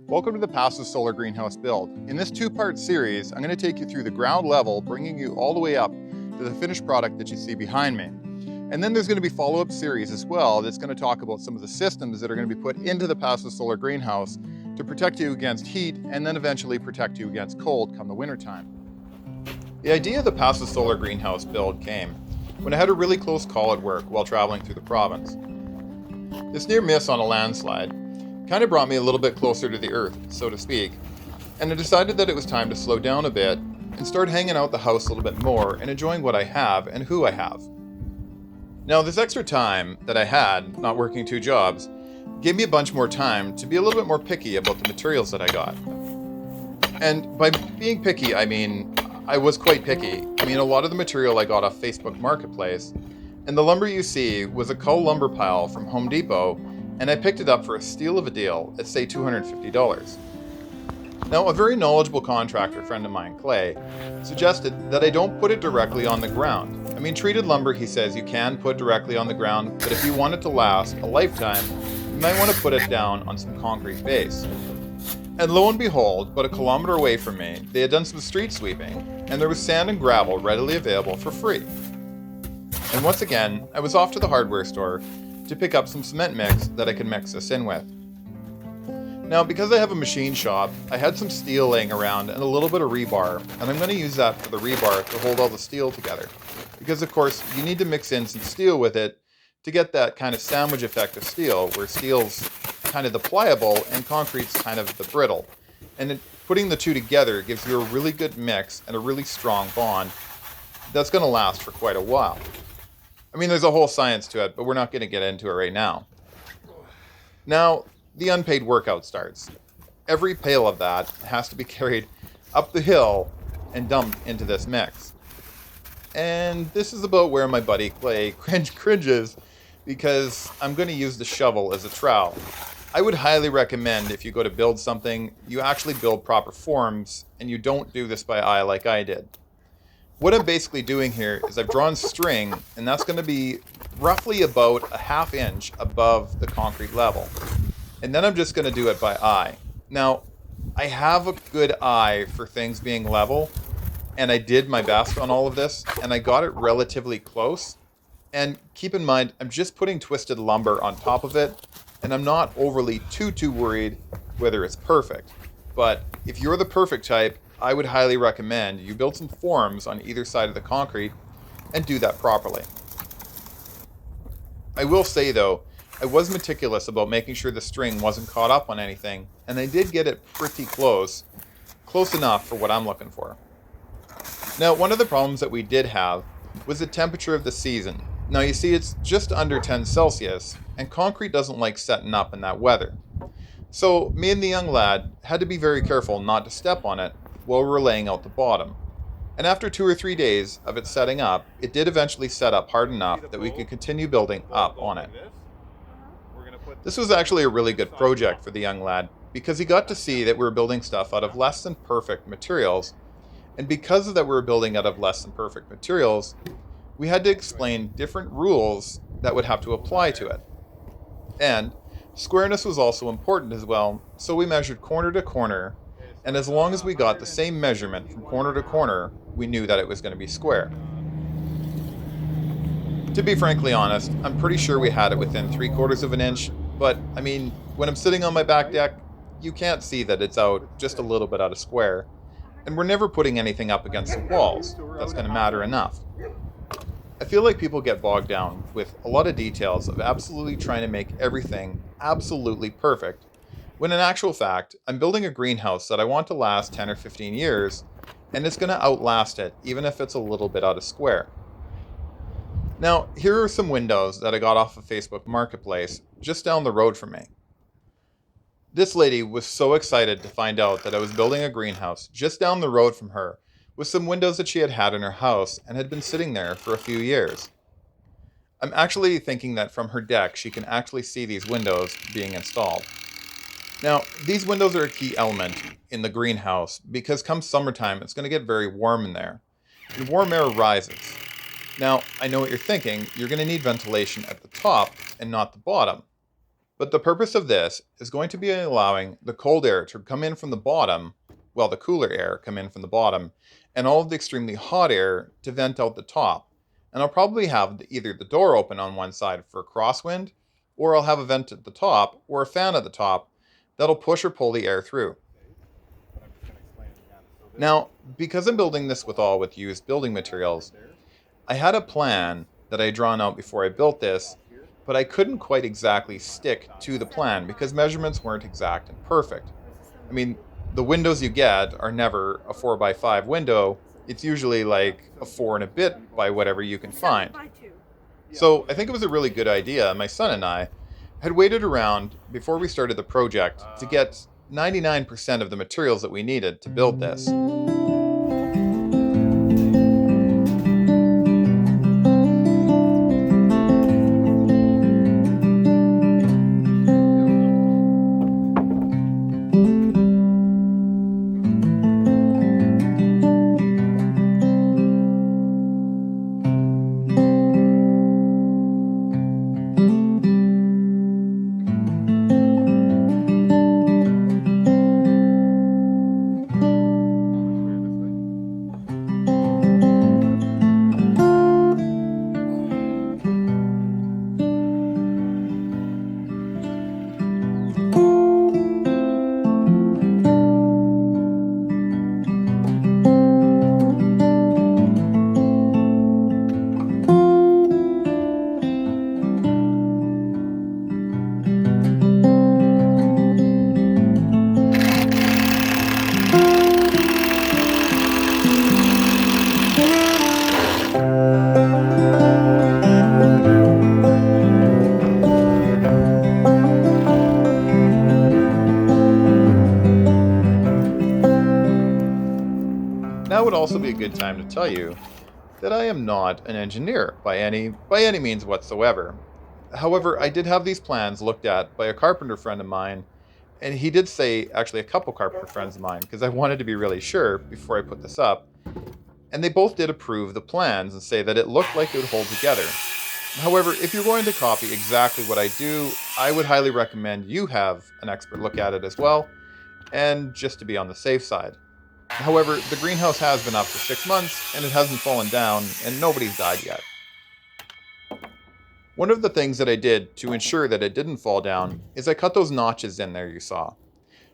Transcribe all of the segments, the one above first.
Welcome to the Passive Solar Greenhouse build. In this two-part series, I'm going to take you through the ground level, bringing you all the way up to the finished product that you see behind me. And then there's going to be follow-up series as well that's going to talk about some of the systems that are going to be put into the Passive Solar Greenhouse to protect you against heat and then eventually protect you against cold come the wintertime. The idea of the Passive Solar Greenhouse build came when I had a really close call at work while traveling through the province. This near miss on a landslide kind of brought me a little bit closer to the earth, so to speak, and I decided that it was time to slow down a bit and start hanging out the house a little bit more and enjoying what I have and who I have. Now, this extra time that I had, not working two jobs, gave me a bunch more time to be a little bit more picky about the materials that I got. And by being picky, I mean, I was quite picky. A lot of the material I got off Facebook Marketplace, and the lumber you see was a cull lumber pile from Home Depot, and I picked it up for a steal of a deal at, say, $250. Now, a very knowledgeable contractor friend of mine, Clay, suggested that I don't put it directly on the ground. Treated lumber, he says, you can put directly on the ground, but if you want it to last a lifetime, you might want to put it down on some concrete base. And lo and behold, about a kilometer away from me, they had done some street sweeping, and there was sand and gravel readily available for free. And once again, I was off to the hardware store to pick up some cement mix that I could mix this in with. Now, because I have a machine shop, I had some steel laying around and a little bit of rebar, and I'm going to use that for the rebar to hold all the steel together. Because of course, you need to mix in some steel with it to get that kind of sandwich effect of steel, where steel's kind of the pliable and concrete's kind of the brittle. And putting the two together gives you a really good mix and a really strong bond that's going to last for quite a while. There's a whole science to it, but we're not going to get into it right now. Now, the unpaid workout starts. Every pail of that has to be carried up the hill and dumped into this mix. And this is about where my buddy Clay cringes, because I'm going to use the shovel as a trowel. I would highly recommend, if you go to build something, you actually build proper forms, and you don't do this by eye like I did. What I'm basically doing here is I've drawn string, and that's going to be roughly about a ½ inch above the concrete level. And then I'm just going to do it by eye. Now, I have a good eye for things being level, and I did my best on all of this, and I got it relatively close. And keep in mind, I'm just putting twisted lumber on top of it, and I'm not overly too worried whether it's perfect. But if you're the perfect type, I would highly recommend you build some forms on either side of the concrete and do that properly. I will say though, I was meticulous about making sure the string wasn't caught up on anything, and I did get it pretty close enough for what I'm looking for. Now, one of the problems that we did have was the temperature of the season. Now you see it's just under 10 Celsius, and concrete doesn't like setting up in that weather. So me and the young lad had to be very careful not to step on it while we were laying out the bottom. And after 2 or 3 days of it setting up, it did eventually set up hard enough that we could continue building up on it. This was actually a really good project for the young lad, because he got to see that we were building stuff out of less than perfect materials. And because of that we were building out of less than perfect materials, we had to explain different rules that would have to apply to it. And squareness was also important as well, so we measured corner to corner, and as long as we got the same measurement from corner to corner, we knew that it was going to be square. To be frankly honest, I'm pretty sure we had it within 3/4 of an inch, but when I'm sitting on my back deck, you can't see that it's out just a little bit out of square. And we're never putting anything up against the walls. That's going to matter enough. I feel like people get bogged down with a lot of details of absolutely trying to make everything absolutely perfect, when in actual fact, I'm building a greenhouse that I want to last 10 or 15 years, and it's going to outlast it, even if it's a little bit out of square. Now, here are some windows that I got off of Facebook Marketplace just down the road from me. This lady was so excited to find out that I was building a greenhouse just down the road from her with some windows that she had in her house and had been sitting there for a few years. I'm actually thinking that from her deck she can actually see these windows being installed. Now, these windows are a key element in the greenhouse because come summertime it's going to get very warm in there, and warm air rises. Now, I know what you're thinking, you're going to need ventilation at the top and not the bottom. But the purpose of this is going to be allowing the cold air to come in from the bottom, while the cooler air come in from the bottom, and all of the extremely hot air to vent out the top. And I'll probably have either the door open on one side for a crosswind, or I'll have a vent at the top or a fan at the top that'll push or pull the air through. Now, because I'm building this with used building materials, I had a plan that I had drawn out before I built this, but I couldn't quite exactly stick to the plan because measurements weren't exact and perfect. I mean, the windows you get are never a 4 by 5 window. It's usually like a 4 and a bit by whatever you can find. So I think it was a really good idea. My son and I had waited around before we started the project to get 99% of the materials that we needed to build this. Now would also be a good time to tell you that I am not an engineer by any means whatsoever. However, I did have these plans looked at by a carpenter friend of mine, and he did say, actually a couple carpenter friends of mine, because I wanted to be really sure before I put this up, and they both did approve the plans and say that it looked like it would hold together. However, if you're going to copy exactly what I do, I would highly recommend you have an expert look at it as well, and just to be on the safe side. However, the greenhouse has been up for 6 months, and it hasn't fallen down, and nobody's died yet. One of the things that I did to ensure that it didn't fall down is I cut those notches in there you saw.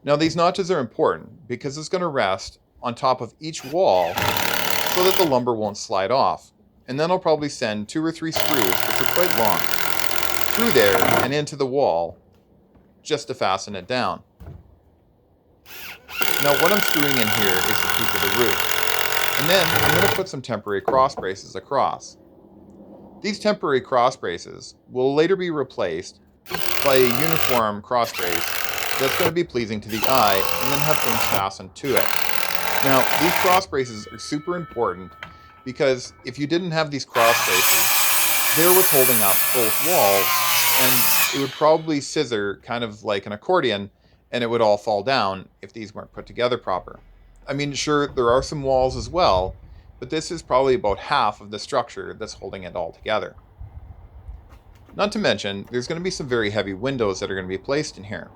Now these notches are important because it's going to rest on top of each wall so that the lumber won't slide off. And then I'll probably send 2 or 3 screws, which are quite long, through there and into the wall just to fasten it down. Now what I'm screwing in here is the peak of the roof. And then I'm going to put some temporary cross braces across. These temporary cross braces will later be replaced by a uniform cross brace that's going to be pleasing to the eye and then have things fastened to it. Now, these cross braces are super important because if you didn't have these cross braces, they're what's holding up both walls, and it would probably scissor kind of like an accordion, and it would all fall down if these weren't put together proper. I mean, sure, there are some walls as well, but this is probably about half of the structure that's holding it all together. Not to mention, there's going to be some very heavy windows that are going to be placed in here.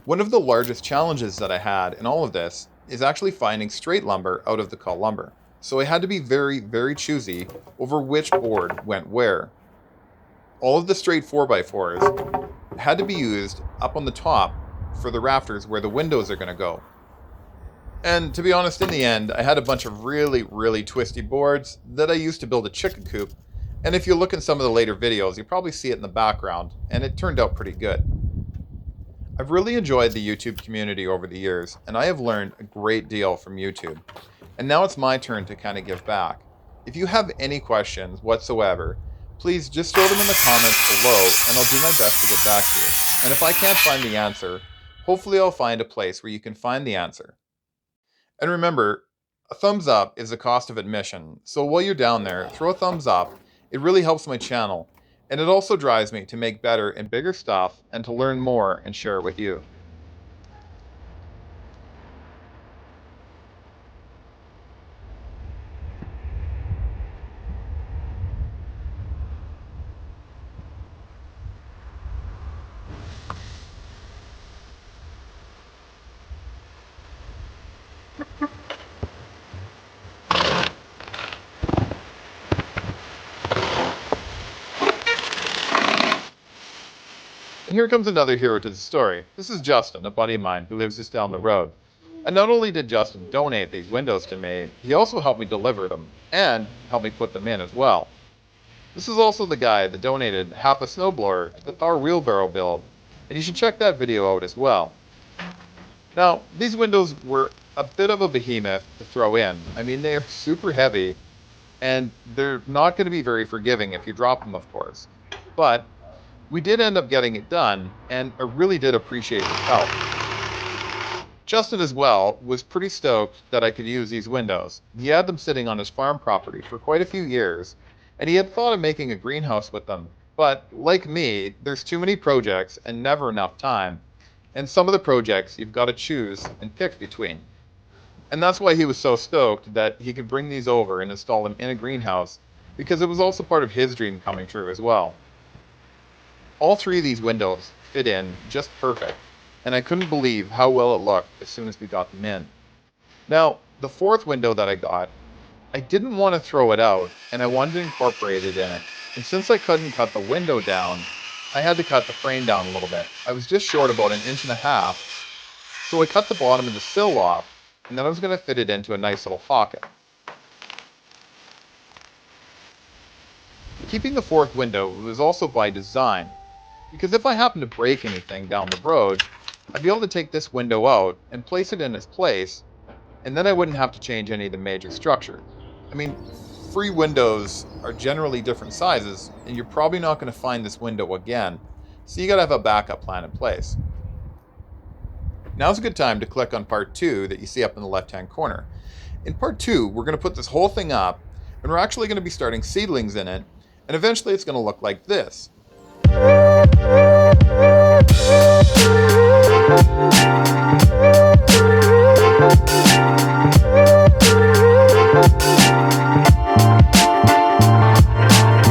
One of the largest challenges that I had in all of this is actually finding straight lumber out of the cull lumber. So I had to be very, very choosy over which board went where. All of the straight 4x4s had to be used up on the top for the rafters where the windows are going to go. And to be honest, in the end, I had a bunch of really, really twisty boards that I used to build a chicken coop. And if you look in some of the later videos, you probably see it in the background, and it turned out pretty good. I've really enjoyed the YouTube community over the years, and I have learned a great deal from YouTube. And now it's my turn to kind of give back. If you have any questions whatsoever, please just throw them in the comments below, and I'll do my best to get back to you. And if I can't find the answer, hopefully I'll find a place where you can find the answer. And remember, a thumbs up is the cost of admission, so while you're down there, throw a thumbs up. It really helps my channel, and it also drives me to make better and bigger stuff and to learn more and share it with you. here comes another hero to the story. This is Justin, a buddy of mine who lives just down the road. And not only did Justin donate these windows to me, he also helped me deliver them and helped me put them in as well. This is also the guy that donated half a snowblower to our wheelbarrow build, and you should check that video out as well. Now, these windows were a bit of a behemoth to throw in. I mean, they are super heavy, and they're not going to be very forgiving if you drop them, of course. But we did end up getting it done, and I really did appreciate his help. Justin as well was pretty stoked that I could use these windows. He had them sitting on his farm property for quite a few years, and he had thought of making a greenhouse with them. But like me, there's too many projects and never enough time. And some of the projects you've got to choose and pick between. And that's why he was so stoked that he could bring these over and install them in a greenhouse, because it was also part of his dream coming true as well. All three of these windows fit in just perfect, and I couldn't believe how well it looked as soon as we got them in. Now, the fourth window that I got, I didn't want to throw it out, and I wanted to incorporate it in it. And since I couldn't cut the window down, I had to cut the frame down a little bit. I was just short about 1.5 inches, so I cut the bottom of the sill off, and then I was going to fit it into a nice little pocket. Keeping the fourth window was also by design, because if I happen to break anything down the road, I'd be able to take this window out and place it in its place, and then I wouldn't have to change any of the major structure. I mean, free windows are generally different sizes, and you're probably not going to find this window again, so you got to have a backup plan in place. Now's a good time to click on part 2 that you see up in the left-hand corner. In part 2, we're going to put this whole thing up, and we're actually going to be starting seedlings in it, and eventually it's going to look like this.